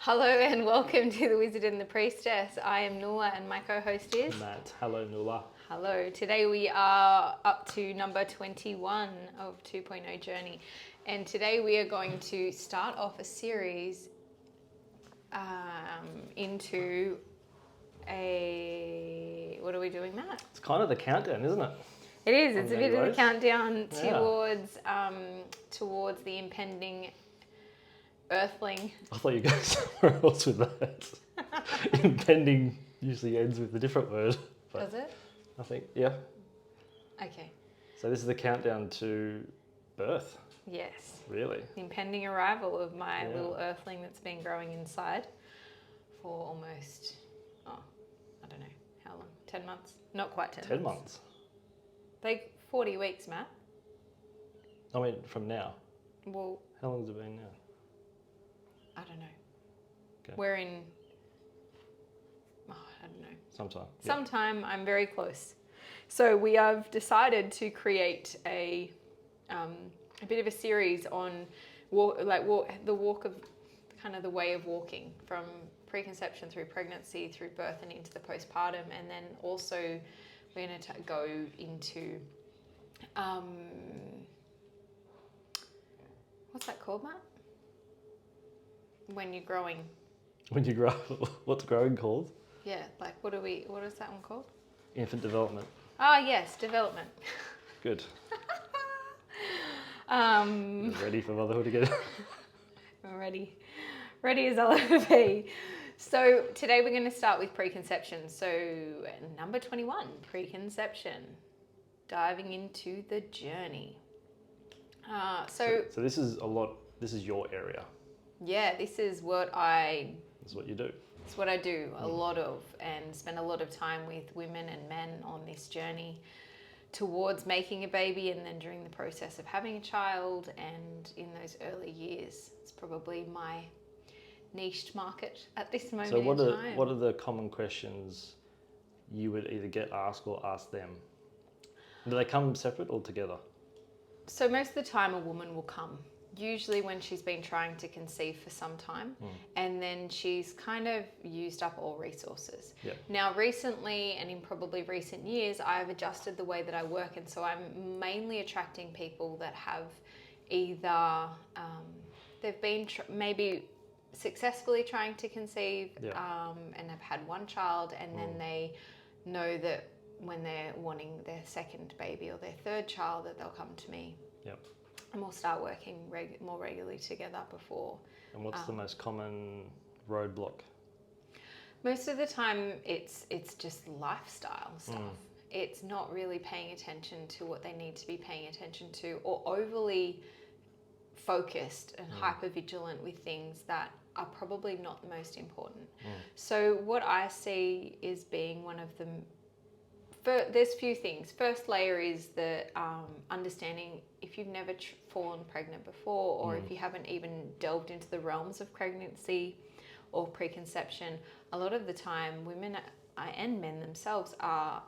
Hello and welcome to The Wizard and the Priestess. I am Nuala and my co-host is Matt. Hello, Nuala. Hello. Today we are up to number 21 of 2.0 Journey, and today we are going to start off a series into a... What are we doing, Matt? It's kind of the countdown, isn't it? It is. It's a bit of a Anyways. countdown Yeah. towards the impending Earthling. I thought you go somewhere else with that. Impending usually ends with a different word. Does it? I think, yeah. Okay. So this is the countdown to birth, Yes. really. The impending arrival of my Yeah. little earthling that's been growing inside for almost, I don't know, how long? 10 months? Not quite 10 10 months. months. Like 40 weeks, Matt. I mean, from now. Well, How long has it been now? I don't know. Okay. We're in, I don't know. Sometime. Sometime. I'm very close. So we have decided to create a bit of a series on the walk of kind of the way of walking from preconception through pregnancy, through birth and into the postpartum, and then also we're going to go into what's that called, Matt? When you're growing. When you grow, what's growing called? Yeah, like what is that one called? Infant development. Ah, yes, development. Good. Um, You ready for motherhood again? I'm ready as I'll ever be. So today we're going to start with preconception. So number 21, preconception, diving into the journey. So this is your area. yeah, this is what This is what you do. it's what I do a lot of, and spend a lot of time with women and men on this journey towards making a baby, and then during the process of having a child, and in those early years. It's probably my niched market at this moment So in time. what are the common questions you would either get asked or ask them? Do they come separate or together? So most of the time a woman will come, usually when she's been trying to conceive for some time, and then she's kind of used up all resources. Yeah. Now recently, and in probably recent years, I've adjusted the way that I work, and so I'm mainly attracting people that have either they've been maybe successfully trying to conceive, and have had one child, and then they know that when they're wanting their second baby or their third child, that they'll come to me. Yep. And we'll start working more regularly together before. And what's the most common roadblock? Most of the time, it's just lifestyle stuff. It's not really paying attention to what they need to be paying attention to, or overly focused and hyper vigilant with things that are probably not the most important. So what I see is being one of them. There's few things. First layer is the understanding if you've never fallen pregnant before, or if you haven't even delved into the realms of pregnancy or preconception. A lot of the time, women and men themselves are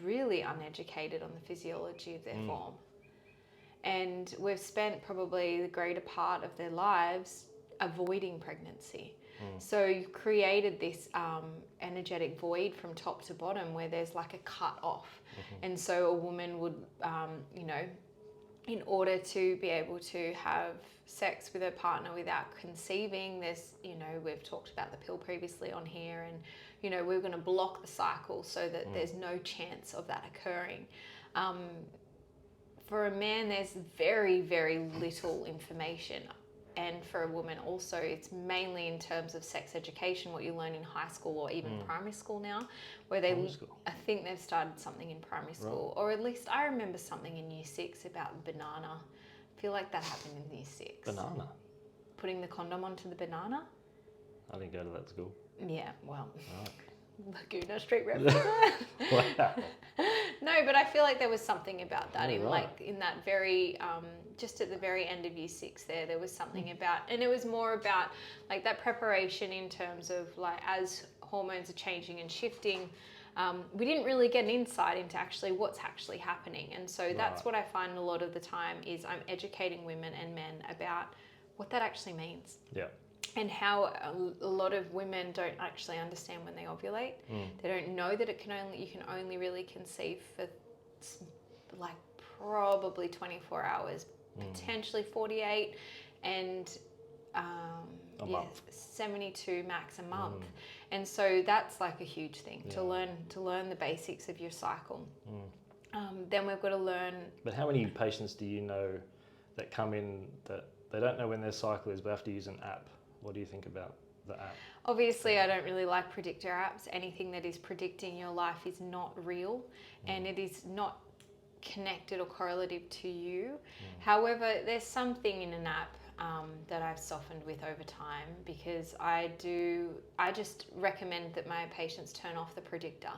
really uneducated on the physiology of their form. And we've spent probably the greater part of their lives avoiding pregnancy. So you've created this energetic void from top to bottom where there's like a cut off. And so a woman would, in order to be able to have sex with her partner without conceiving, there's, we've talked about the pill previously on here, and, we're going to block the cycle so that there's no chance of that occurring. For a man, there's very, very little information. And for a woman also, it's mainly in terms of sex education, what you learn in high school or even primary school now, where I think they've started something in primary school, or at least I remember something in year 6 about banana. I feel like that happened in year 6. Banana? Putting the condom onto the banana? I didn't go to that school. Yeah, well, Right. Laguna Street reference. Wow. No, but I feel like there was something about that in right. in that very, just at the very end of year 6 there was something about, and it was more about like that preparation in terms of like as hormones are changing and shifting, we didn't really get an insight into actually what's actually happening. And so that's what I find a lot of the time is I'm educating women and men about what that actually means. Yeah. and how a lot of women don't actually understand when they ovulate. They don't know that you can only really conceive for like probably 24 hours, potentially 48, and A month. 72 max a month. And so that's like a huge thing to learn the basics of your cycle. Then we've got to learn. But how many patients do you know that come in that they don't know when their cycle is, but have to use an app? What do you think about the app? Obviously, I don't really like predictor apps. Anything that is predicting your life is not real, and it is not connected or correlative to you. However, there's something in an app that I've softened with over time, because I just recommend that my patients turn off the predictor.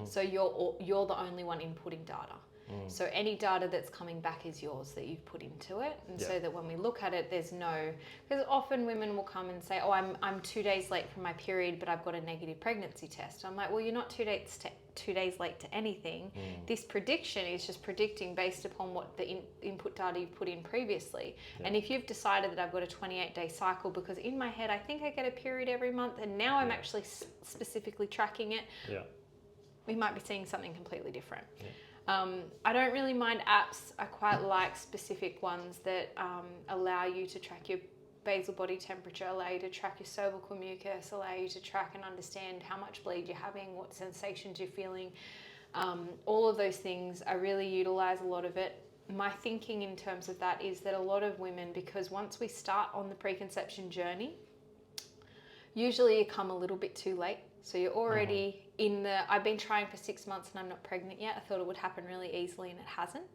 So you're the only one inputting data. So any data that's coming back is yours that you've put into it, and so that when we look at it, there's no, because often women will come and say, oh, I'm 2 days late from my period, but I've got a negative pregnancy test. I'm like, well, you're not 2 days late to anything. This prediction is just predicting based upon what the input data you've put in previously. And if you've decided that I've got a 28-day cycle because in my head I think I get a period every month, and now I'm actually specifically tracking it, we might be seeing something completely different. I don't really mind apps. I quite like specific ones that allow you to track your basal body temperature, allow you to track your cervical mucus, allow you to track and understand how much bleed you're having, what sensations you're feeling. All of those things, I really utilize a lot of it. My thinking in terms of that is that a lot of women, because once we start on the preconception journey, usually you come a little bit too late. So you're already I've been trying for 6 months and I'm not pregnant yet. I thought it would happen really easily and it hasn't.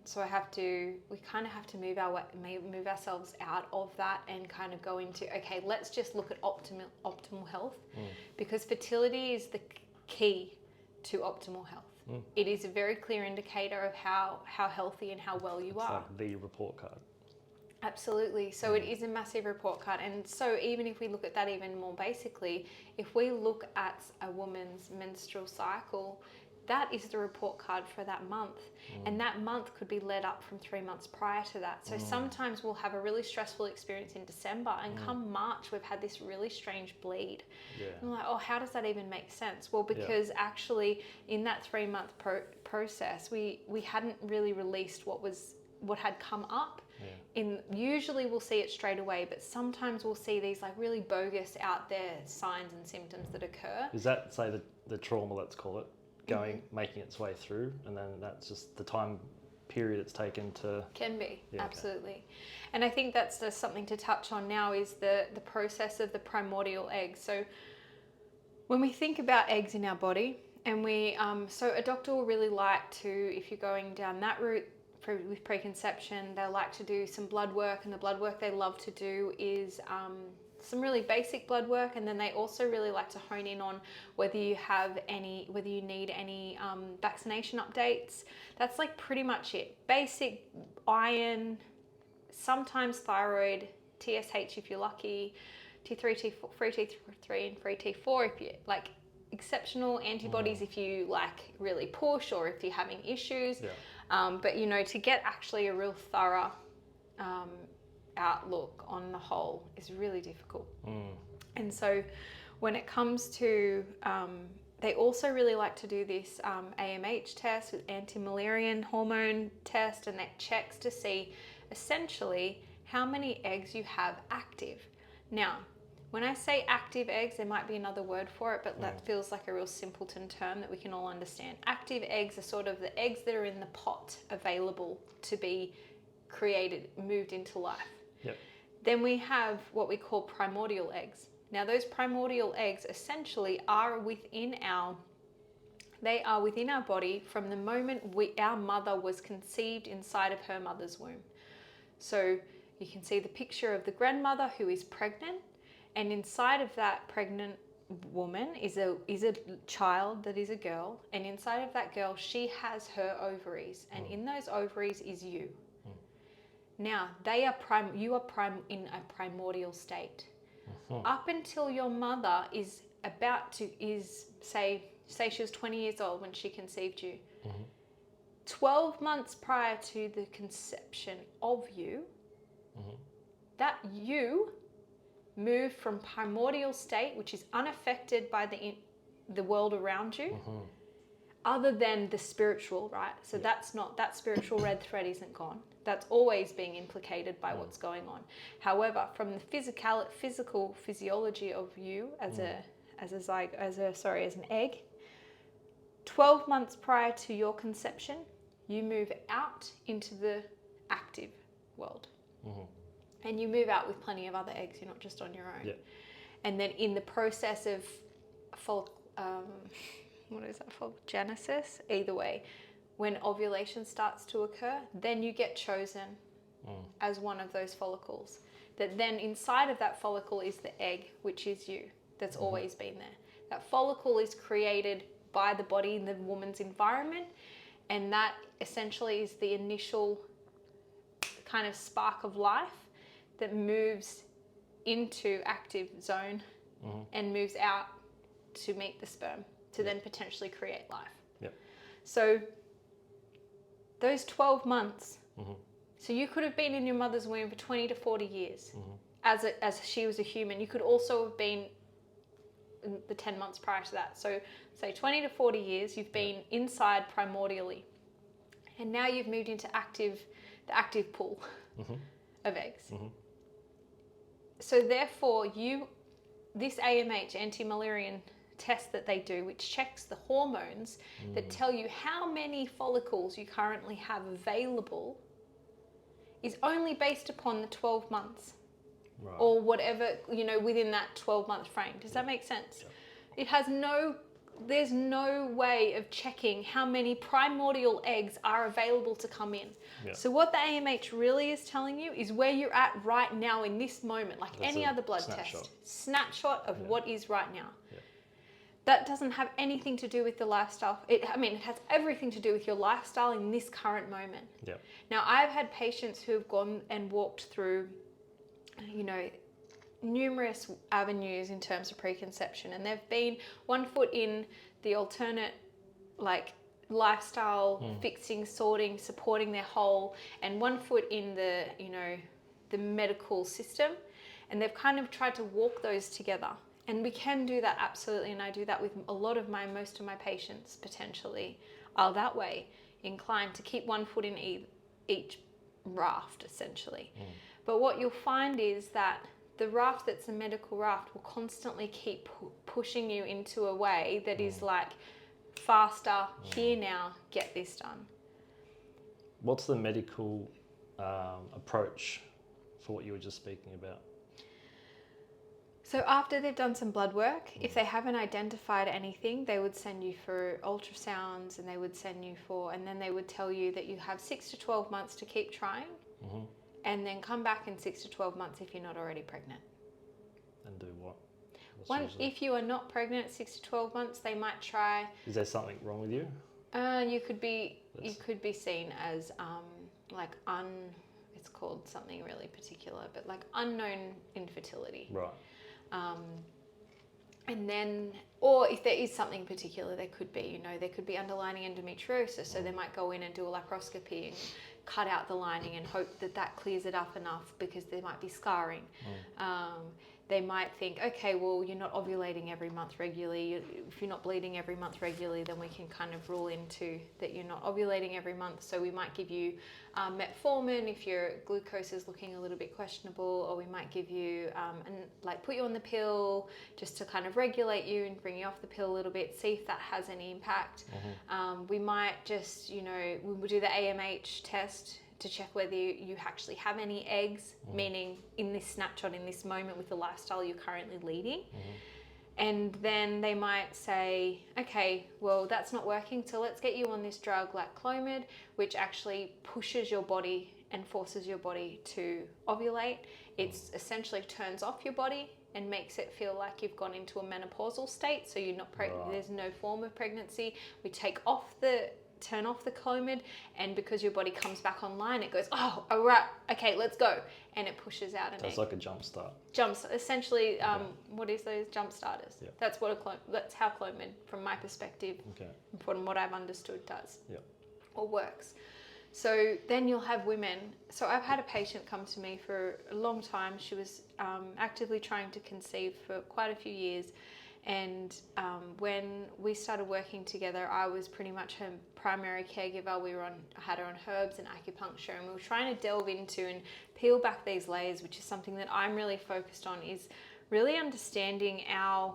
So we kind of have to move ourselves out of that and kind of go into, okay, let's just look at optimal health, because fertility is the key to optimal health. It is a very clear indicator of how healthy and how well you are. Like the report card. Absolutely. So it is a massive report card. And so even if we look at that even more basically, if we look at a woman's menstrual cycle, that is the report card for that month. And that month could be led up from 3 months prior to that. So sometimes we'll have a really stressful experience in December, and come March, we've had this really strange bleed. And we're like, oh, how does that even make sense? Well, because actually in that 3-month process, we hadn't really released what had come up. Usually we'll see it straight away, but sometimes we'll see these like really bogus out there signs and symptoms that occur. Is that, say, the trauma, let's call it, making its way through, and then that's just the time period it's taken to... Can be, absolutely. And I think that's just something to touch on now, is the process of the primordial egg. So when we think about eggs in our body, and so a doctor will really like to, if you're going down that route, with preconception, they like to do some blood work, and the blood work they love to do is some really basic blood work, and then they also really like to hone in on whether you need any vaccination updates. That's like pretty much it. Basic iron, sometimes thyroid, TSH if you're lucky, T3, T4, free T3 and free T4 if you like, exceptional antibodies if you like really push or if you're having issues. But to get actually a real thorough outlook on the whole is really difficult. And so when it comes to, they also really like to do this AMH test, with anti-Müllerian hormone test, and that checks to see essentially how many eggs you have active. Now, when I say active eggs, there might be another word for it, but that feels like a real simpleton term that we can all understand. Active eggs are sort of the eggs that are in the pot available to be created, moved into life. Then we have what we call primordial eggs. Now, those primordial eggs essentially are within our body from the moment our mother was conceived inside of her mother's womb. So you can see the picture of the grandmother who is pregnant, and inside of that pregnant woman is a child that is a girl, and inside of that girl she has her ovaries, and in those ovaries is you. Now you are in a primordial state. Up until your mother is say she was 20 years old when she conceived you. 12 months prior to the conception of you, that you move from primordial state, which is unaffected by the world around you, other than the spiritual, right? So that's not, that spiritual red thread isn't gone. That's always being implicated by what's going on. However, from the physical physiology of you as an egg, 12 months prior to your conception, you move out into the active world. And you move out with plenty of other eggs. You're not just on your own. Yeah. And then in the process of Genesis, either way, when ovulation starts to occur, then you get chosen as one of those follicles. That then inside of that follicle is the egg, which is you. That's always been there. That follicle is created by the body in the woman's environment, and that essentially is the initial kind of spark of life that moves into active zone and moves out to meet the sperm to then potentially create life. Yep. So those 12 months, so you could have been in your mother's womb for 20 to 40 years as she was a human. You could also have been in the 10 months prior to that. So say 20 to 40 years, you've been inside primordially. And now you've moved into the active pool of eggs. So therefore, this AMH, anti-Müllerian test that they do, which checks the hormones that tell you how many follicles you currently have available, is only based upon the 12 months. Right. Or whatever, within that 12-month frame. Does that make sense? Yeah. There's no way of checking how many primordial eggs are available to come in. Yeah. So what the AMH really is telling you is where you're at right now in this moment, like any other blood test. Snapshot of what is right now. Yeah. That doesn't have anything to do with the lifestyle. It has everything to do with your lifestyle in this current moment. Yeah. Now, I've had patients who have gone and walked through numerous avenues in terms of preconception, and they've been one foot in the alternate lifestyle fixing, sorting, supporting their whole, and one foot in the the medical system, and they've kind of tried to walk those together. And we can do that, absolutely, and I do that with most of my patients. Potentially are that way inclined to keep one foot in each raft, essentially. But what you'll find is that the raft that's a medical raft will constantly keep pushing you into a way that is like, faster, here now, get this done. What's the medical approach for what you were just speaking about? So after they've done some blood work, if they haven't identified anything, they would send you for ultrasounds, and they would send you and then they would tell you that you have 6 to 12 months to keep trying. And then come back in 6 to 12 months if you're not already pregnant. And do what? If you are not pregnant at 6 to 12 months, they might try. Is there something wrong with you? You could be seen as it's called something really particular, but like unknown infertility. Right. And then, or if there is something particular, there could be underlying endometriosis. So they might go in and do a laparoscopy and cut out the lining and hope that clears it up enough, because there might be scarring. They might think, okay, well, you're not ovulating every month regularly. If you're not bleeding every month regularly, then we can kind of rule into that you're not ovulating every month. So we might give you metformin if your glucose is looking a little bit questionable, or we might give you put you on the pill just to kind of regulate you and bring you off the pill a little bit, see if that has any impact. We might just, we will do the AMH test to check whether you actually have any eggs, meaning in this snapshot, in this moment with the lifestyle you're currently leading. And then they might say, okay, well, that's not working, so let's get you on this drug like Clomid, which actually pushes your body and forces your body to ovulate. It essentially turns off your body and makes it feel like you've gone into a menopausal state, so you're not pregnant. Right. There's no form of pregnancy. We turn off the Clomid, and because your body comes back online, it goes, oh, all right, okay, let's go, and it pushes out an egg. It's like a jump start. Essentially, what is those jump starters? Yep. That's how Clomid, from my perspective, from what I've understood, does or works. So then you'll have women. So I've had a patient come to me for a long time. She was actively trying to conceive for quite a few years. And when we started working together, I was pretty much her primary caregiver. I had her on herbs and acupuncture, and we were trying to delve into and peel back these layers, which is something that I'm really focused on, is really understanding our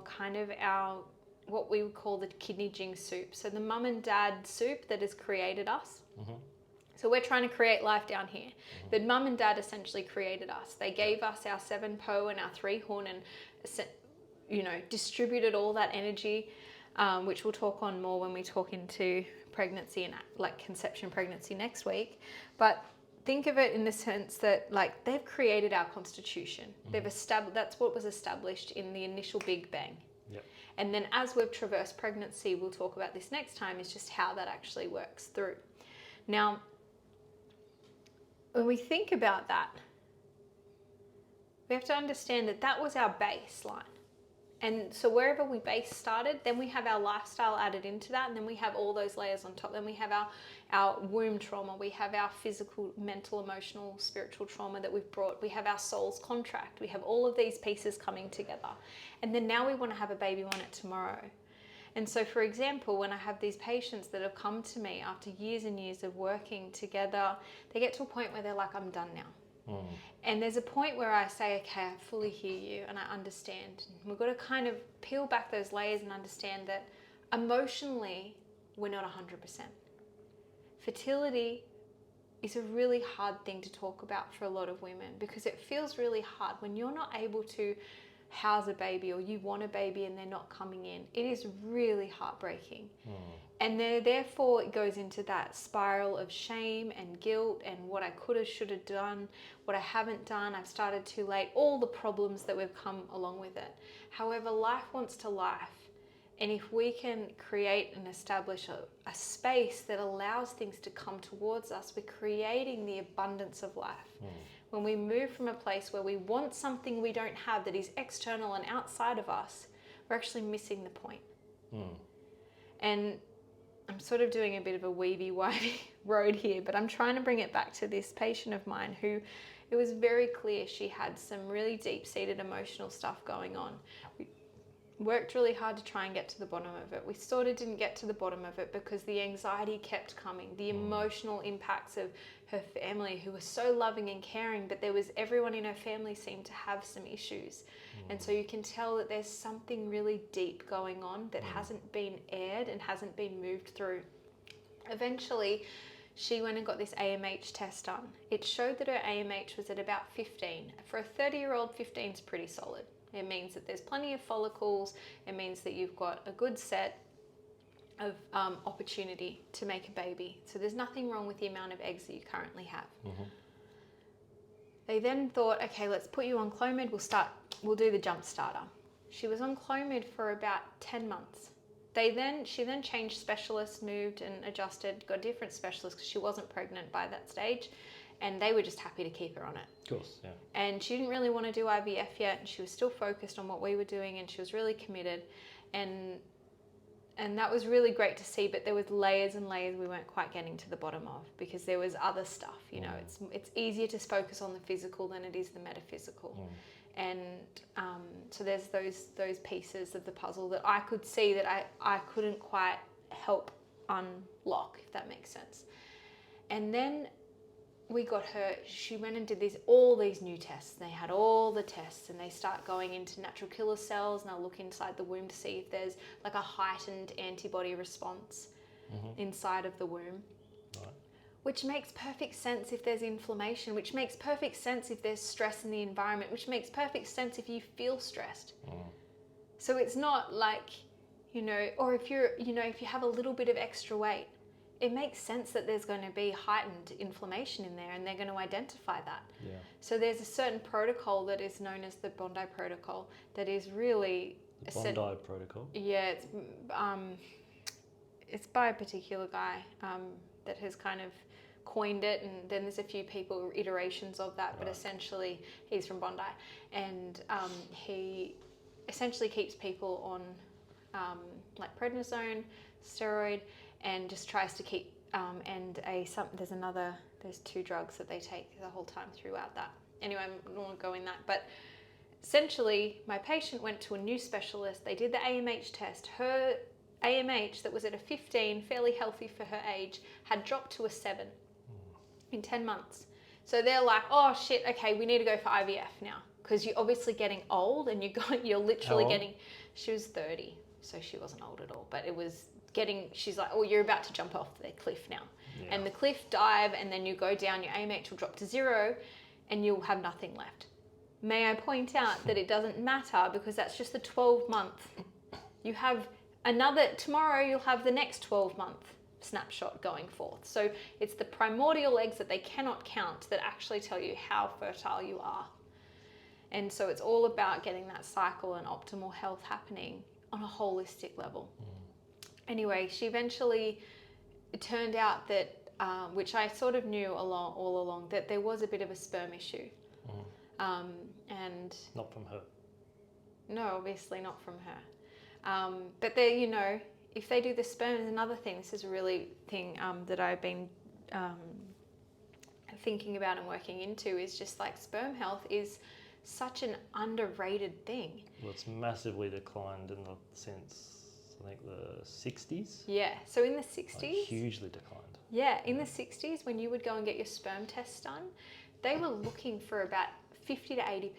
what we would call the kidney jing soup. So the mum and dad soup that has created us. Mm-hmm. So we're trying to create life down here. Mm-hmm. But mum and dad essentially created us. They gave us our 7 po and our 3 horn and, distributed all that energy, which we'll talk on more when we talk into pregnancy and like conception pregnancy next week. But think of it in the sense that like they've created our constitution. Mm-hmm. They've established, that's what was established in the initial Big Bang. Yep. And then as we've traversed pregnancy, we'll talk about this next time, is just how that actually works through. Now, when we think about that, we have to understand that that was our baseline. And so wherever we base started, then we have our lifestyle added into that, and then we have all those layers on top. Then we have our womb trauma, we have our physical, mental, emotional, spiritual trauma that we've brought, we have our soul's contract, we have all of these pieces coming together. And then now we want to have a baby, we want it tomorrow. And so, for example, when I have these patients that have come to me after years and years of working together, they get to a point where they're like, I'm done now. Mm. And there's a point where I say, okay, I fully hear you and I understand. We've got to kind of peel back those layers and understand that emotionally, we're not 100%. Fertility is a really hard thing to talk about for a lot of women, because it feels really hard when you're not able to house a baby, or you want a baby and they're not coming in. It is really heartbreaking. And therefore it goes into that spiral of shame and guilt and what I could have, should have done, what I haven't done, I've started too late, all the problems that we've come along with it. However, life wants to life. And if we can create and establish a space that allows things to come towards us, we're creating the abundance of life. When we move from a place where we want something we don't have that is external and outside of us, we're actually missing the point. And I'm sort of doing a bit of a weavy-wivey road here, but I'm trying to bring it back to this patient of mine who, it was very clear she had some really deep-seated emotional stuff going on. We worked really hard to try and get to the bottom of it. We sort of didn't get to the bottom of it because the anxiety kept coming, the emotional impacts of her family, who was so loving and caring, but there was, everyone in her family seemed to have some issues. And so you can tell that there's something really deep going on that hasn't been aired and hasn't been moved through. Eventually, she went and got this AMH test done. It showed that her AMH was at about 15. For a 30-year-old, 15 is pretty solid. It means that there's plenty of follicles. It means that you've got a good set of opportunity to make a baby. So there's nothing wrong with the amount of eggs that you currently have. They then thought, okay, let's put you on Clomid. We'll do the jump starter. She was on Clomid for about 10 months. She then changed specialists, moved and adjusted, got a different specialist because she wasn't pregnant by that stage. And they were just happy to keep her on it. Of course, yeah. And she didn't really want to do IVF yet, and she was still focused on what we were doing, and she was really committed. And that was really great to see, but there was layers and layers we weren't quite getting to the bottom of, because there was other stuff. It's easier to focus on the physical than it is the metaphysical. And so there's those pieces of the puzzle that I could see that I couldn't quite help unlock, if that makes sense. And then we got her, she went and did all these new tests. They had all the tests, and they start going into natural killer cells, and they'll look inside the womb to see if there's like a heightened antibody response inside of the womb. Right. Which makes perfect sense if there's inflammation, which makes perfect sense if there's stress in the environment, which makes perfect sense if you feel stressed. So it's not like, or if you have a little bit of extra weight, it makes sense that there's going to be heightened inflammation in there, and they're going to identify that. Yeah. So there's a certain protocol that is known as the Bondi protocol that is really... The Bondi protocol? Yeah, it's by a particular guy that has kind of coined it, and then there's a few people, iterations of that, but essentially he's from Bondi. And he essentially keeps people on like prednisone, steroid, and just tries to keep and there's 2 drugs that they take the whole time throughout that. Anyway, I don't want to go in that, but essentially my patient went to a new specialist. They did the AMH test. Her AMH that was at a 15, fairly healthy for her age, had dropped to a 7 in 10 months. So they're like, oh shit, okay, we need to go for IVF now, because you're obviously getting old, and you're literally getting. She was 30, so she wasn't old at all, but it was getting. She's like, oh, you're about to jump off the cliff now, and the cliff dive, and then you go down. Your AMH will drop to 0, and you'll have nothing left. May I point out that it doesn't matter, because that's just the 12-month. You have tomorrow you'll have the next 12-month snapshot going forth. So it's the primordial eggs that they cannot count that actually tell you how fertile you are. And so it's all about getting that cycle and optimal health happening on a holistic level. Anyway, it turned out that, which I sort of knew all along, that there was a bit of a sperm issue. And not from her. No, obviously not from her. But they, if they do the sperm, is another thing. This is a really thing that I've been thinking about and working into, is just like sperm health is such an underrated thing. Well, it's massively declined since, I think, the 60s. Yeah, so in the 60s. Like, hugely declined. Yeah, in the 60s, when you would go and get your sperm tests done, they were looking for about 50 to 80%.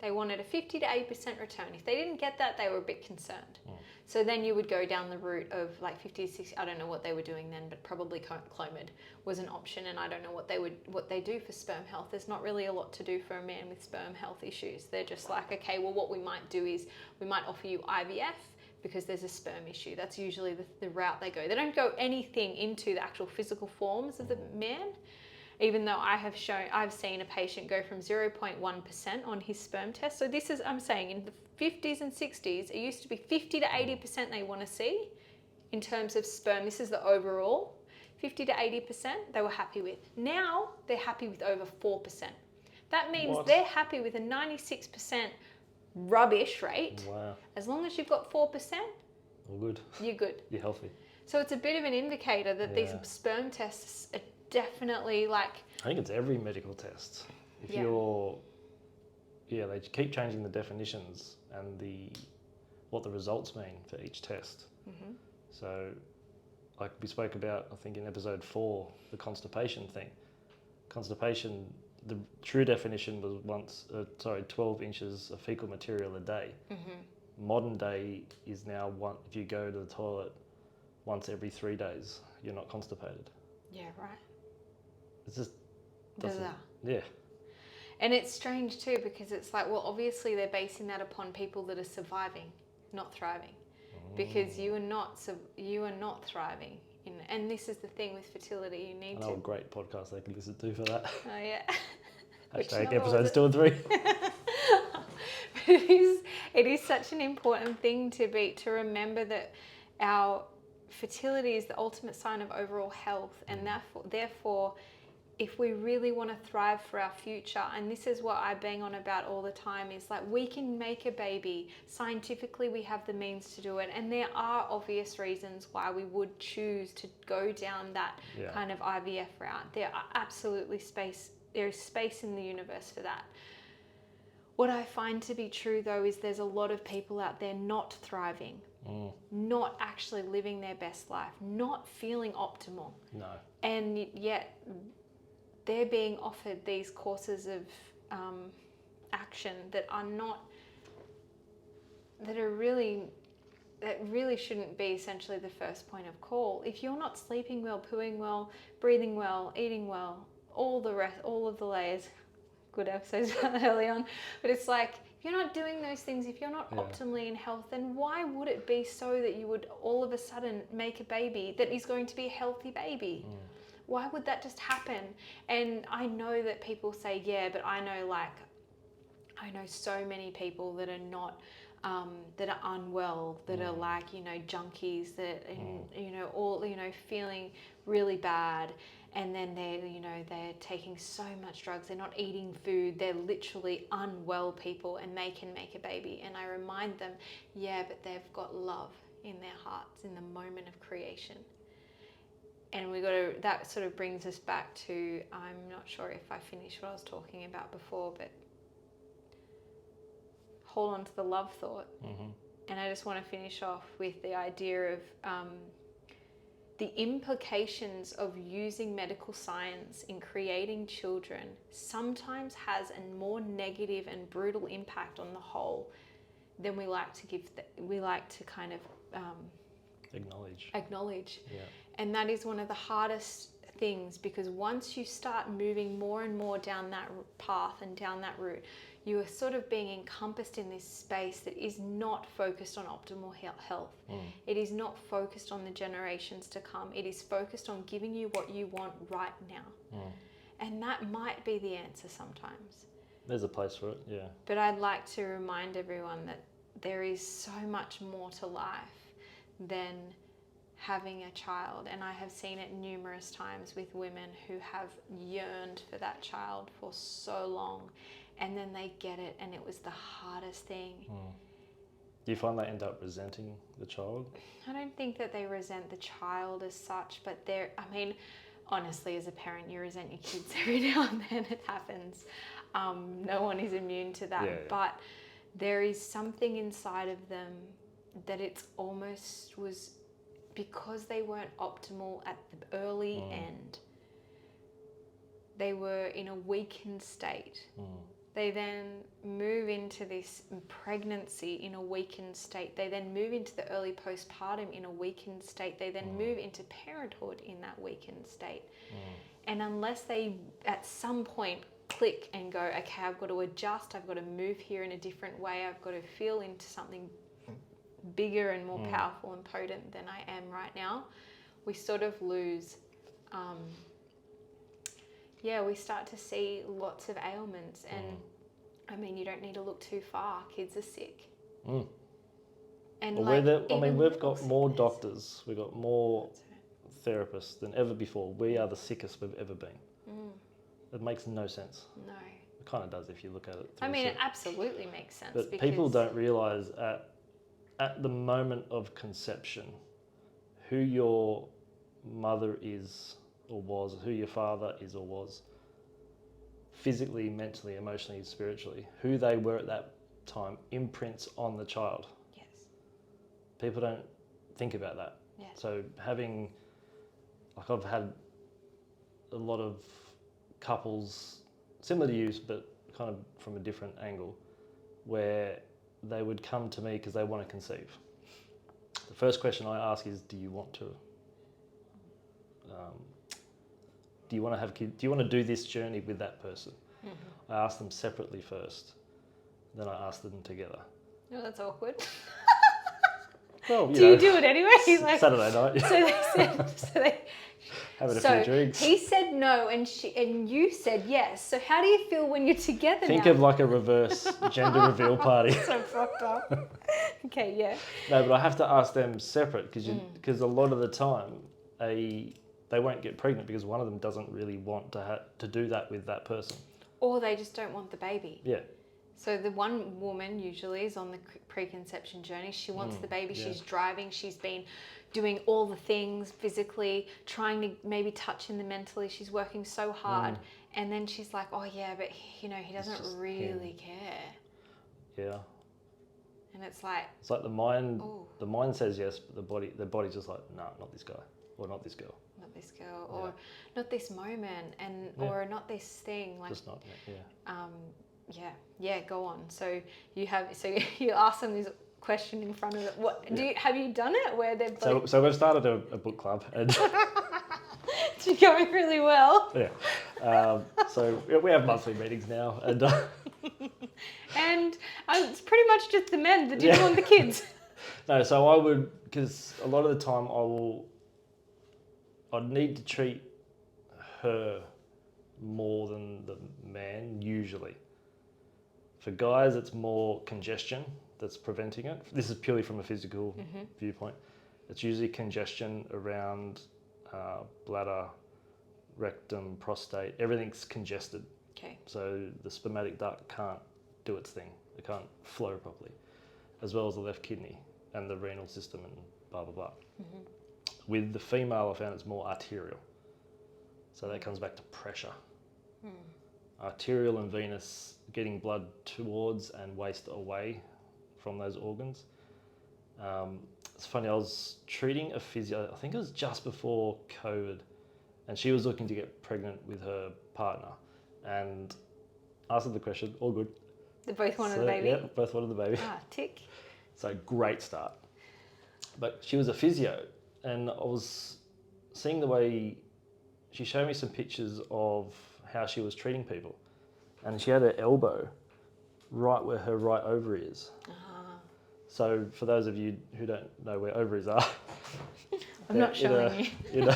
They wanted a 50 to 80% return. If they didn't get that, they were a bit concerned. So then you would go down the route of like 50 to 60. I don't know what they were doing then, but probably Clomid was an option. And I don't know what they do for sperm health. There's not really a lot to do for a man with sperm health issues. They're just like, okay, well, what we might do is we might offer you IVF because there's a sperm issue. That's usually the route they go. They don't go anything into the actual physical forms of the man. Even though I've seen a patient go from 0.1% on his sperm test. So this is, I'm saying, in the 50s and 60s, it used to be 50 to 80% they want to see in terms of sperm. This is the overall. 50 to 80% they were happy with. Now they're happy with over 4%. That means they're happy with a 96% rubbish rate. Wow. As long as you've got 4%, all good. You're good. You're healthy. So it's a bit of an indicator that these sperm tests are definitely like... I think it's every medical test. They keep changing the definitions and what the results mean for each test. So, like we spoke about, I think in episode 4, the constipation thing. Constipation, the true definition was 12 inches of fecal material a day. Modern day is now if you go to the toilet once every 3 days, you're not constipated. Yeah, right. It's just bizarre. Yeah. And it's strange too, because it's like, well, obviously they're basing that upon people that are surviving, not thriving, because you are not thriving. And this is the thing with fertility. You need to. A great podcast they can listen to for that. Oh yeah. Hashtag episodes 2 and 3. It is such an important thing to remember that our fertility is the ultimate sign of overall health, and therefore if we really want to thrive for our future, and this is what I bang on about all the time, is like we can make a baby. Scientifically, we have the means to do it, and there are obvious reasons why we would choose to go down that kind of IVF route. There are absolutely there is space in the universe for that. What I find to be true though is there's a lot of people out there not thriving, not actually living their best life, not feeling optimal. No. And yet they're being offered these courses of action that really shouldn't be essentially the first point of call. If you're not sleeping well, pooing well, breathing well, eating well, all of the layers, good episodes early on, but it's like, if you're not doing those things, if you're not optimally in health, then why would it be so that you would all of a sudden make a baby that is going to be a healthy baby? Why would that just happen? And I know that people say, but I know so many people that are not, that are unwell, that are like, junkies, that, feeling really bad. And then they're taking so much drugs, they're not eating food, they're literally unwell people, and they can make a baby. And I remind them, but they've got love in their hearts in the moment of creation. and that sort of brings us back to, I'm not sure if I finished what I was talking about before, but hold on to the love thought. Mm-hmm. And I just want to finish off with the idea of the implications of using medical science in creating children sometimes has a more negative and brutal impact on the whole than we like to kind of acknowledge. Yeah. And that is one of the hardest things, because once you start moving more and more down that path and down that route, you are sort of being encompassed in this space that is not focused on optimal health. It is not focused on the generations to come. It is focused on giving you what you want right now. And that might be the answer sometimes. There's a place for it, yeah. But I'd like to remind everyone that there is so much more to life than having a child. And I have seen it numerous times with women who have yearned for that child for so long, and then they get it and it was the hardest thing. Do you find they end up resenting the child? I don't think that they resent the child as such, but honestly, as a parent, you resent your kids every now and then. It happens. No one is immune to that. Yeah. But there is something inside of them that it's almost was, because they weren't optimal at the early end, they were in a weakened state. They then move into this pregnancy in a weakened state. They then move into the early postpartum in a weakened state. They then move into parenthood in that weakened state. And unless they at some point click and go, okay, I've got to adjust, I've got to move here in a different way, I've got to feel into something bigger and more powerful and potent than I am right now, we sort of lose. We start to see lots of ailments, and you don't need to look too far. Kids are sick. And we've got more doctors, we've got more therapists than ever before. We are the sickest we've ever been. It makes no sense. No. It kind of does if you look at it. It absolutely makes sense. But people don't realise at the moment of conception who your mother is or was, who your father is or was, physically, mentally, emotionally, spiritually, who they were at that time imprints on the child. Yes. People don't think about that. Yeah. So I've had a lot of couples similar to you, but kind of from a different angle, where they would come to me because they want to conceive. The first question I ask is, do you want to? Do you want to have kids? Do you want to do this journey with that person? I ask them separately first, then I ask them together. No, that's awkward. Well, do you do it anyway? Saturday night. So they having a few drinks. He said no, and you said yes. So how do you feel when you're together? Think of like a reverse gender reveal party. So fucked up. Okay, yeah. No, but I have to ask them separate because a lot of the time they won't get pregnant because one of them doesn't really want to do that with that person. Or they just don't want the baby. Yeah. So the one woman usually is on the preconception journey. She wants the baby. Yeah. She's driving. She's been doing all the things physically, trying to maybe touch him mentally. She's working so hard. And then she's like, oh yeah, but he doesn't really care. Yeah. And it's like the mind says yes, but the body's just like, no, not this guy or not this girl. Not this girl, or not this moment, or not this thing. Like, just not. Go on. So you ask them this question in front of it. What have you done it where they've so we've started a book club and it's going really well. Yeah. So we have monthly meetings now, and and it's pretty much just the men that didn't want the kids. No, so I would, because a lot of the time I'd need to treat her more than the man usually. For guys, it's more congestion that's preventing it. This is purely from a physical viewpoint. It's usually congestion around bladder, rectum, prostate. Everything's congested. Okay. So the spermatic duct can't do its thing. It can't flow properly, as well as the left kidney and the renal system and blah, blah, blah. With the female, I found it's more arterial. So that comes back to pressure. Arterial and venous, getting blood towards and waste away from those organs. It's funny, I was treating a physio, I think it was just before COVID, and she was looking to get pregnant with her partner, and asked her the question, all good. They both wanted the baby? Yeah, both wanted the baby. Ah, tick. So great start. But she was a physio, and I was seeing the way she showed me some pictures of how she was treating people, and she had her elbow right where her right ovary is. So for those of you who don't know where ovaries are, I'm not showing you.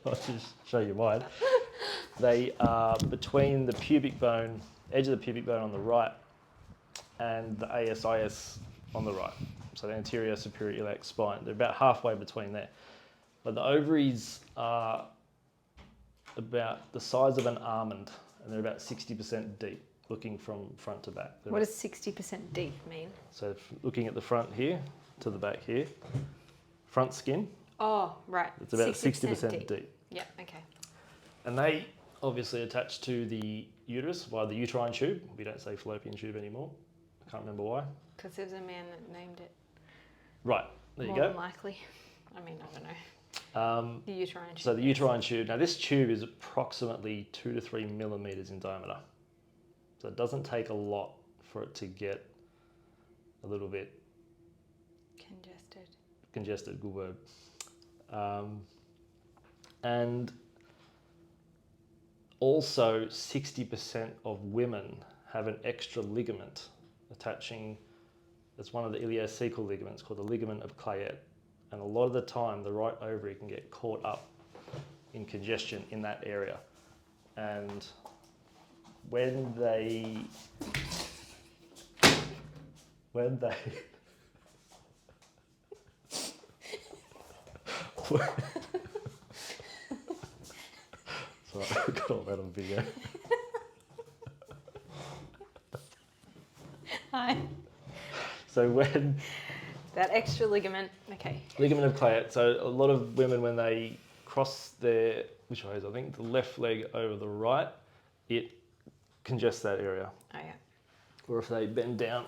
I'll just show you mine. They are between the pubic bone, edge of the pubic bone on the right, and the ASIS on the right. So the anterior superior iliac spine. They're about halfway between there. But the ovaries are about the size of an almond, and they're about 60% deep, looking from front to back. What does 60% deep mean? So looking at the front here to the back here, front skin. Oh, right. It's about 60% deep. Yeah, okay. And they obviously attach to the uterus via the uterine tube. We don't say fallopian tube anymore. I can't remember why. Because there's a man that named it. Right, there you go. More than likely. I mean, I don't know. The uterine tube. So the uterine tube. Now this tube is approximately 2 to 3 millimeters in diameter. So it doesn't take a lot for it to get a little bit congested, good word. And also 60% of women have an extra ligament attaching, it's one of the iliocecal ligaments called the ligament of Clayet. And a lot of the time the right ovary can get caught up in congestion in that area. And when they sorry, I got all that on video. Hi. So when that extra ligament, okay. Ligament of Clayet. So a lot of women, when they cross their, which way is I think the left leg over the right, it congests that area. Oh yeah. Or if they bend down,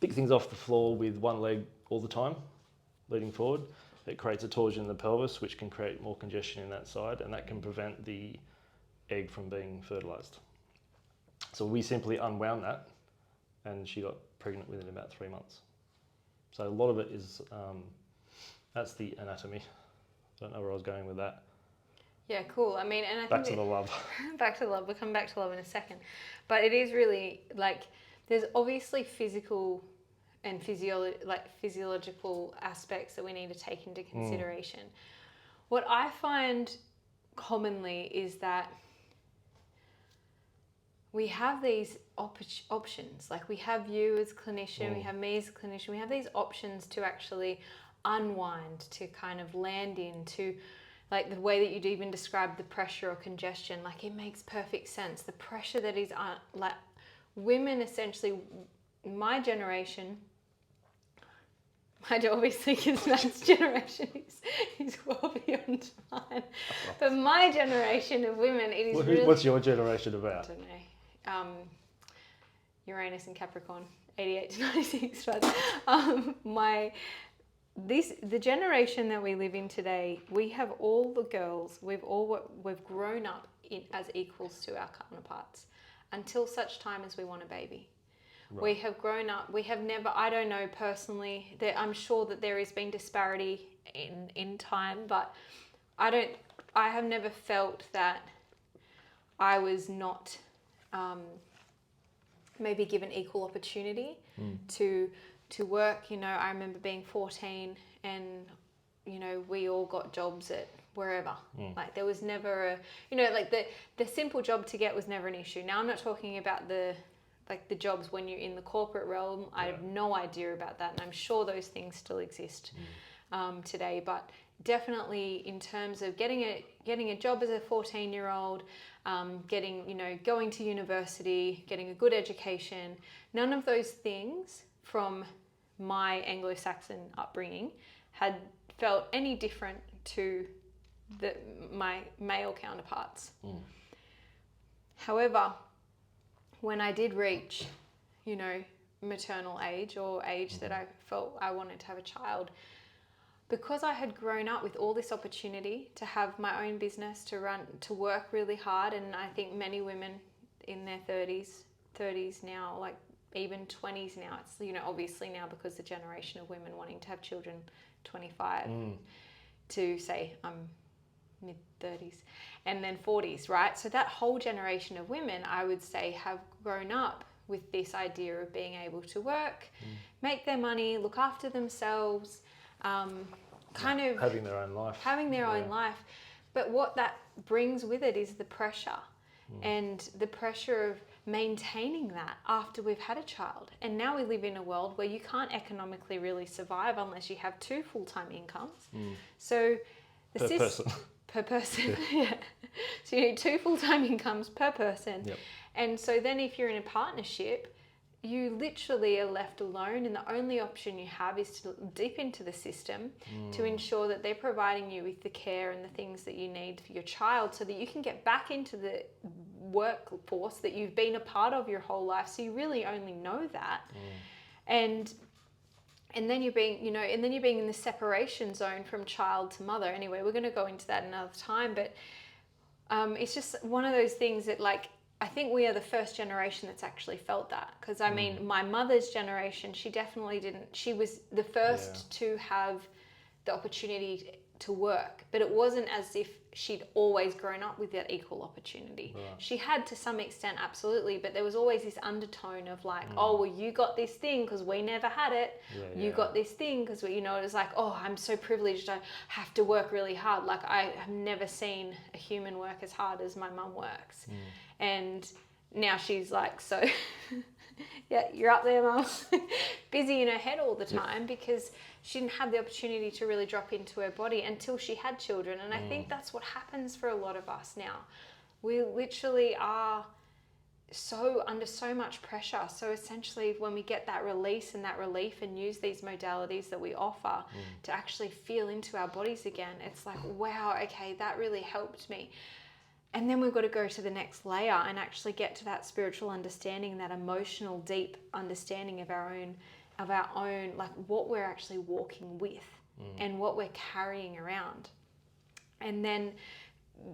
pick things off the floor with one leg all the time, leading forward, it creates a torsion in the pelvis, which can create more congestion in that side, and that can prevent the egg from being fertilized. So we simply unwound that, and she got pregnant within about 3 months. So a lot of it is, that's the anatomy. Don't know where I was going with that. Yeah, cool. I mean, and I think Back to the love. Back to love. We'll come back to love in a second. But it is really like, there's obviously physical and physiological aspects that we need to take into consideration. What I find commonly is that we have these options. Like we have you as clinician, we have me as a clinician, we have these options to actually unwind, to kind of land into, like the way that you'd even describe the pressure or congestion, like it makes perfect sense. The pressure that is, like women essentially, my generation, obviously because Matt's generation is well beyond mine, but my generation of women, it is really... What's your generation about? I don't know. Uranus and Capricorn, 88 to 96, but the generation that we live in today, we have all the girls, we've grown up as equals to our counterparts until such time as we want a baby. Right. We have grown up, we have never, I don't know personally, I'm sure that there has been disparity in time, but I have never felt that I was not maybe given equal opportunity to work. You know, I remember being 14 and, you know, we all got jobs at wherever. Like there was never a, you know, like the simple job to get was never an issue. Now I'm not talking about the jobs when you're in the corporate realm. I have no idea about that, and I'm sure those things still exist today. But definitely in terms of getting a job as a 14-year-old, going to university, getting a good education, none of those things from my Anglo-Saxon upbringing had felt any different to my male counterparts. However, when I did reach, maternal age or age that I felt I wanted to have a child, because I had grown up with all this opportunity to have my own business, to work really hard, and I think many women in their 30s now, like even 20s now, it's, obviously now because the generation of women wanting to have children 25 to say I'm mid-30s and then 40s, right? So that whole generation of women, I would say, have grown up with this idea of being able to work, make their money, look after themselves, kind of having their own life. But what that brings with it is the pressure and the pressure of maintaining that after we've had a child. And now we live in a world where you can't economically really survive unless you have 2 full-time incomes. So per person. Yeah. So you need 2 full-time incomes per person. Yep. And so then if you're in a partnership, you literally are left alone, and the only option you have is to dip into the system to ensure that they're providing you with the care and the things that you need for your child, so that you can get back into the workforce that you've been a part of your whole life. So you really only know that. And then you're being, in the separation zone from child to mother. Anyway, we're going to go into that another time, but it's just one of those things that, like, I think we are the first generation that's actually felt that. Because, I mean, my mother's generation, she definitely didn't. She was the first to have the opportunity to work. But it wasn't as if she'd always grown up with that equal opportunity. Right. She had to some extent, absolutely. But there was always this undertone of like, oh, well, you got this thing because we never had it. You got this thing because, it was like, oh, I'm so privileged. I have to work really hard. Like, I have never seen a human work as hard as my mum works. And now she's like, so, yeah, you're up there, Mum, busy in her head all the time because she didn't have the opportunity to really drop into her body until she had children. And I think that's what happens for a lot of us now. We literally are under so much pressure. So essentially, when we get that release and that relief and use these modalities that we offer to actually feel into our bodies again, it's like, wow, okay, that really helped me. And then we've got to go to the next layer and actually get to that spiritual understanding, that emotional, deep understanding of our own, like what we're actually walking with and what we're carrying around. And then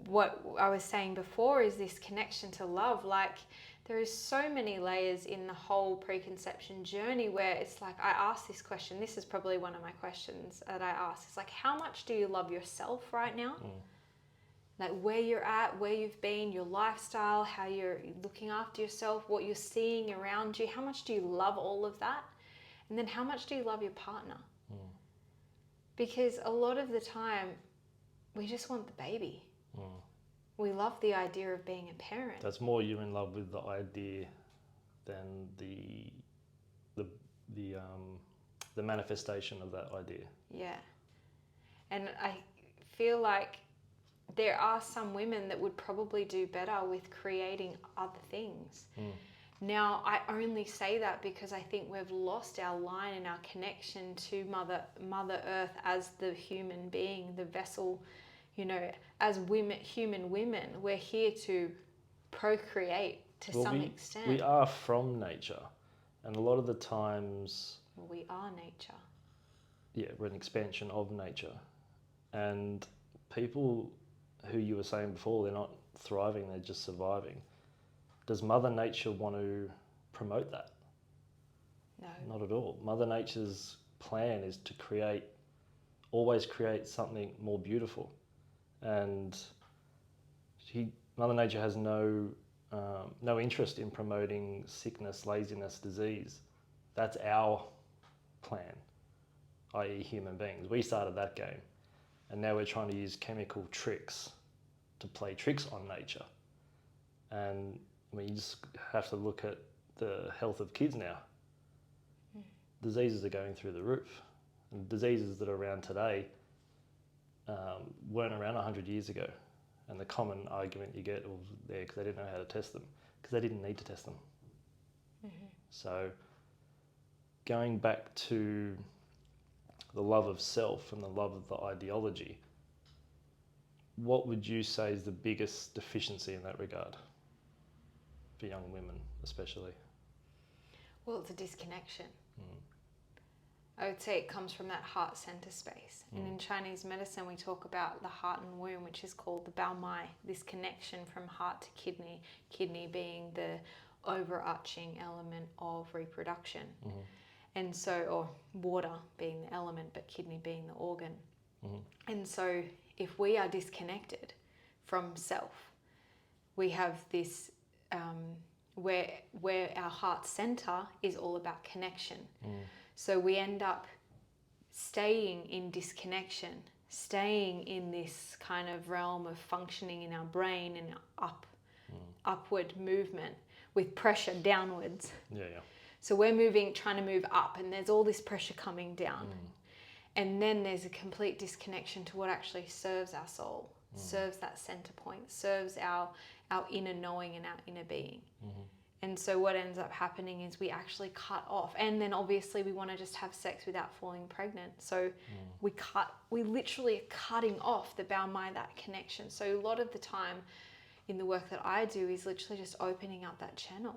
what I was saying before is this connection to love. Like, there is so many layers in the whole preconception journey where it's like, I ask this question. This is probably one of my questions that I ask. It's like, how much do you love yourself right now? Like where you're at, where you've been, your lifestyle, how you're looking after yourself, what you're seeing around you. How much do you love all of that? And then how much do you love your partner? Because a lot of the time, we just want the baby. We love the idea of being a parent. That's more you're in love with the idea than the manifestation of that idea. Yeah. And I feel like there are some women that would probably do better with creating other things. Now, I only say that because I think we've lost our line and our connection to Mother Earth as the human being, the vessel. As human women, we're here to procreate to some extent. We are from nature, and a lot of the times... We are nature. Yeah, we're an expansion of nature. And people who you were saying before, they're not thriving, they're just surviving. Does Mother Nature want to promote that? No. Not at all. Mother Nature's plan is to always create something more beautiful. And Mother Nature has no interest in promoting sickness, laziness, disease. That's our plan, i.e. human beings. We started that game. And now we're trying to use chemical tricks to play tricks on nature. And I mean, you just have to look at the health of kids now. Diseases are going through the roof. And diseases that are around today weren't around 100 years ago. And the common argument you get was there because they didn't know how to test them, because they didn't need to test them. So going back to the love of self and the love of the ideology, what would you say is the biggest deficiency in that regard for young women, especially? Well, it's a disconnection. I would say it comes from that heart center space. And in Chinese medicine, we talk about the heart and womb, which is called the bao mai, this connection from heart to kidney being the overarching element of reproduction. And so, or water being the element, but kidney being the organ. And so if we are disconnected from self, we have this where our heart center is all about connection. So we end up staying in disconnection, staying in this kind of realm of functioning in our brain and upward movement with pressure downwards. So we're trying to move up, and there's all this pressure coming down. And then there's a complete disconnection to what actually serves our soul, serves that center point, serves our inner knowing and our inner being. And so what ends up happening is we actually cut off. And then obviously we want to just have sex without falling pregnant. So we literally are cutting off the bao mai, that connection. So a lot of the time in the work that I do is literally just opening up that channel.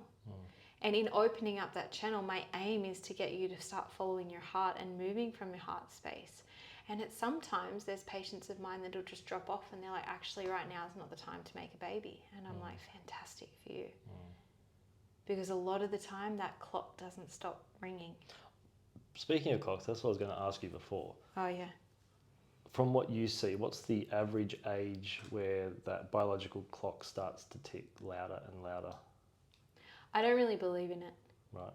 And in opening up that channel, my aim is to get you to start following your heart and moving from your heart space. And sometimes there's patients of mine that'll just drop off and they're like, actually right now is not the time to make a baby. And I'm like, fantastic for you. Because a lot of the time that clock doesn't stop ringing. Speaking of clocks, that's what I was going to ask you before. Oh yeah. From what you see, what's the average age where that biological clock starts to tick louder and louder? I don't really believe in it. Right.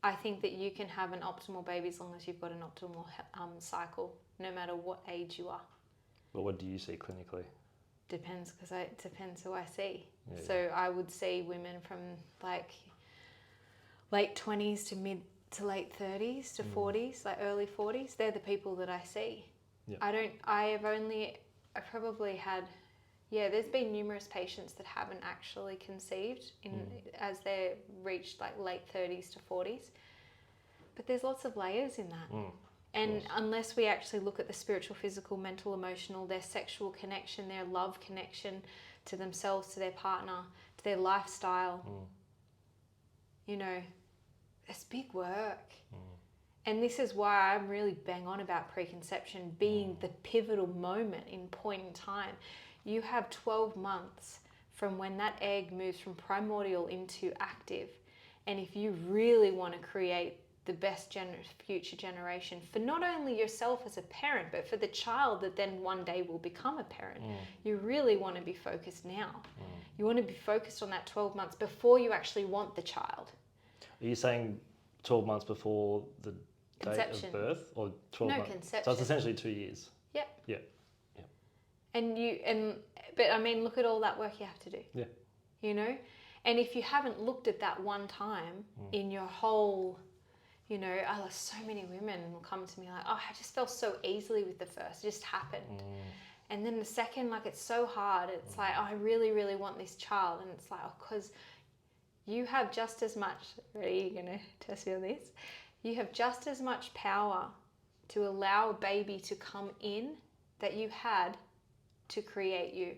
I think that you can have an optimal baby as long as you've got an optimal cycle, no matter what age you are. But what do you see clinically? Depends, because it depends who I see. Yeah, So I would see women from like late 20s to mid to late 30s to 40s, like early 40s. They're the people that I see. Yeah. I probably had, there's been numerous patients that haven't actually conceived as they reached like late 30s to 40s. But there's lots of layers in that. And unless we actually look at the spiritual, physical, mental, emotional, their sexual connection, their love connection to themselves, to their partner, to their lifestyle, it's big work. And this is why I'm really bang on about preconception being the pivotal moment point in time. You have 12 months from when that egg moves from primordial into active. And if you really want to create the best future generation for not only yourself as a parent, but for the child that then one day will become a parent, you really want to be focused now. You want to be focused on that 12 months before you actually want the child. Are you saying 12 months before the Conception. date of birth, or 12 months? Conception. So it's essentially 2 years. Yep. Yeah. But I mean, look at all that work you have to do. Yeah. And if you haven't looked at that one time in your whole, so many women will come to me like, oh, I just fell so easily with the first. It just happened. And then the second, like, it's so hard. It's like, oh, I really, really want this child. And it's like, oh, because you have just as much, ready, you're going to test me on this? You have just as much power to allow a baby to come in that you had to create you.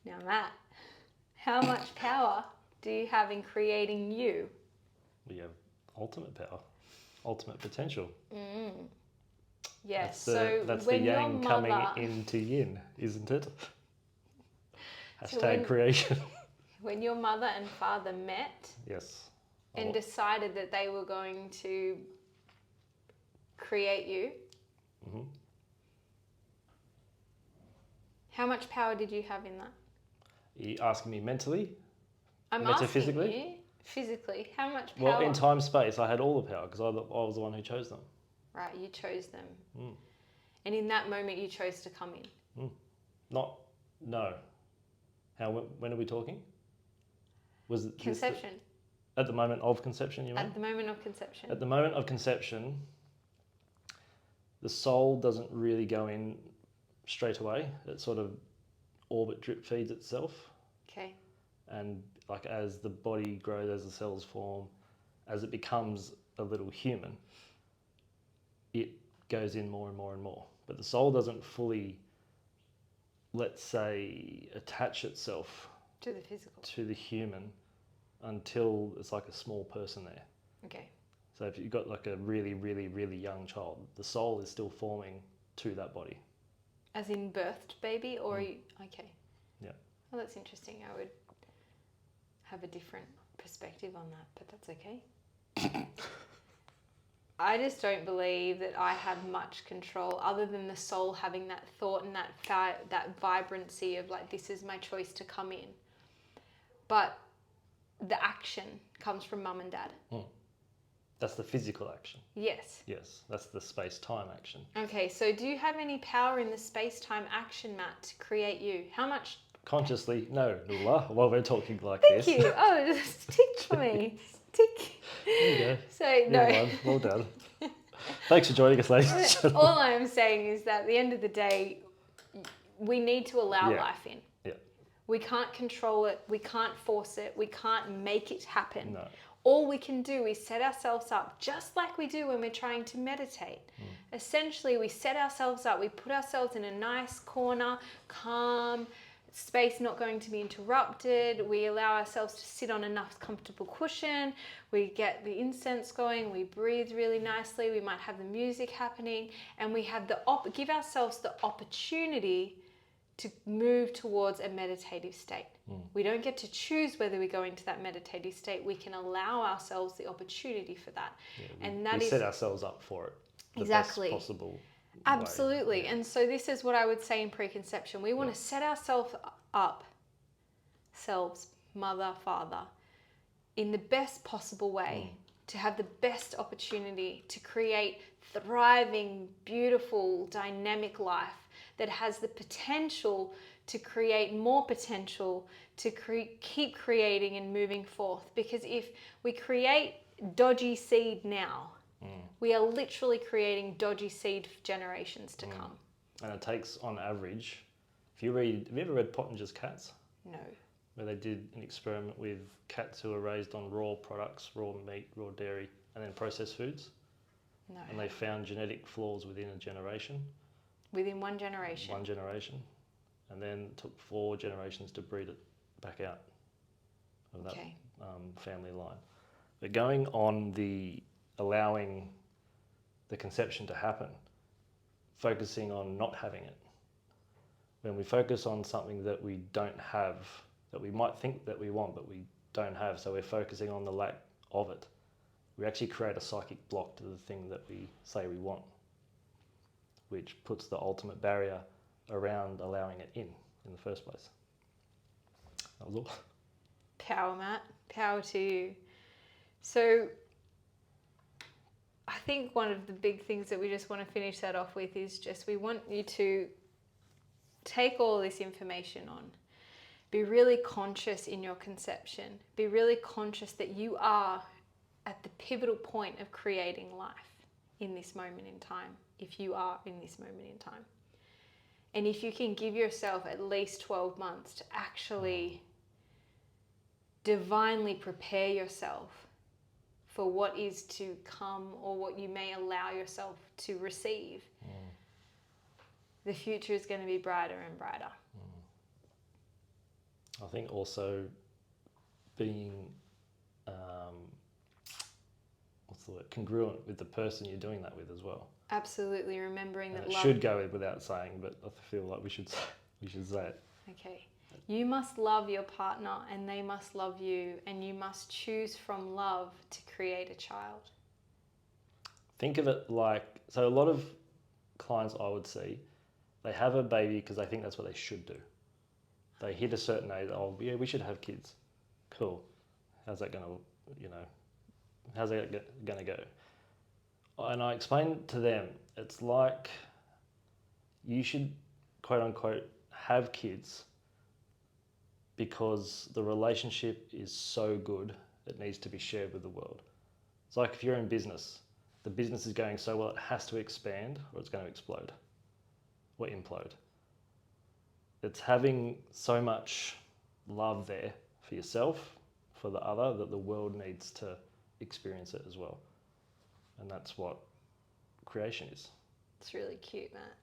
Now, Matt, how much power do you have in creating you? We have ultimate power, ultimate potential. Yes. That's the yang coming into yin, isn't it? Hashtag creation. When your mother and father met, yes, and decided that they were going to create you, how much power did you have in that? Are you asking me mentally? I'm metaphysically? asking you physically. How much power? Well, in time, space, I had all the power because I was the one who chose them. Right, you chose them. And in that moment, you chose to come in. No. When are we talking? Was it Conception. At the moment of conception, you mean? At the moment of conception. At the moment of conception, the soul doesn't really go in straight away. It sort of orbit drip feeds itself. Okay. And like as the body grows, as the cells form, as it becomes a little human, it goes in more and more and more. But the soul doesn't fully let's say, attach itself To the physical. to the human until it's like a small person there. Okay. So if you've got like a really, really, really young child, the soul is still forming to that body. As in birthed baby, or okay. Yeah. Well, that's interesting. I would have a different perspective on that, but that's okay. I just don't believe that I have much control other than the soul having that thought and that vibrancy of like, this is my choice to come in. But the action comes from mum and dad. That's the physical action. Yes. Yes, that's the space-time action. Okay, so do you have any power in the space-time action, Matt, to create you? How much? Consciously, no, Nuala, while we're talking like Thank this. you. Oh, just tick for me. Tick. There you go. So, no. Well done. Well done. Thanks for joining us, ladies and gentlemen. All I'm saying is that at the end of the day, we need to allow life in. Yeah. We can't control it. We can't force it. We can't make it happen. No. All we can do is set ourselves up just like we do when we're trying to meditate. Essentially, we set ourselves up. We put ourselves in a nice corner, calm, space not going to be interrupted. We allow ourselves to sit on enough comfortable cushion. We get the incense going. We breathe really nicely. We might have the music happening, and we have give ourselves the opportunity to move towards a meditative state. We don't get to choose whether we go into that meditative state. We can allow ourselves the opportunity for that. Yeah, and that we is set ourselves up for it. The exactly best possible absolutely way. And so this is what I would say in preconception. We want to set ourselves up, selves, mother, father, in the best possible way to have the best opportunity to create thriving, beautiful, dynamic life that has the potential to create more potential, to keep creating and moving forth. Because if we create dodgy seed now, we are literally creating dodgy seed for generations to come. And it takes, on average, have you ever read Pottinger's Cats? No. Where they did an experiment with cats who were raised on raw products, raw meat, raw dairy, and then processed foods. No. And they found genetic flaws within a generation. Within one generation? One generation. And then it took 4 generations to breed it back out of that family line. But going on allowing the conception to happen, focusing on not having it. When we focus on something that we don't have, that we might think that we want, but we don't have, so we're focusing on the lack of it, we actually create a psychic block to the thing that we say we want, which puts the ultimate barrier around allowing it in the first place. That was all. Power, Matt. Power to you. So I think one of the big things that we just want to finish that off with is just we want you to take all this information on. Be really conscious in your conception. Be really conscious that you are at the pivotal point of creating life in this moment in time, if you are in this moment in time. And if you can give yourself at least 12 months to actually divinely prepare yourself for what is to come or what you may allow yourself to receive, the future is going to be brighter and brighter. I think also being, congruent with the person you're doing that with as well. Absolutely, remembering that it love should go without saying, but I feel like we should say it. Okay. You must love your partner and they must love you, and you must choose from love to create a child. Think of it like, so a lot of clients I would see, they have a baby because they think that's what they should do. They hit a certain age, oh yeah, we should have kids. Cool. How's that gonna go? And I explain to them, it's like you should, quote unquote, have kids because the relationship is so good it needs to be shared with the world. It's like if you're in business, the business is going so well it has to expand or it's going to explode or implode. It's having so much love there for yourself, for the other, that the world needs to experience it as well. And that's what creation is. It's really cute, Matt.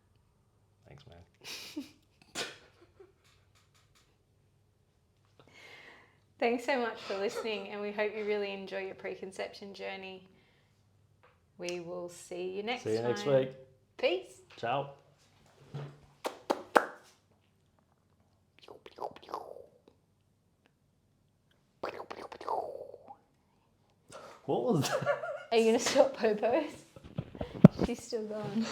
Thanks, man. Thanks so much for listening, and we hope you really enjoy your preconception journey. We will see you next time. See you next week. Peace. Ciao. What was that? Are you going to stop Popos? She's still gone.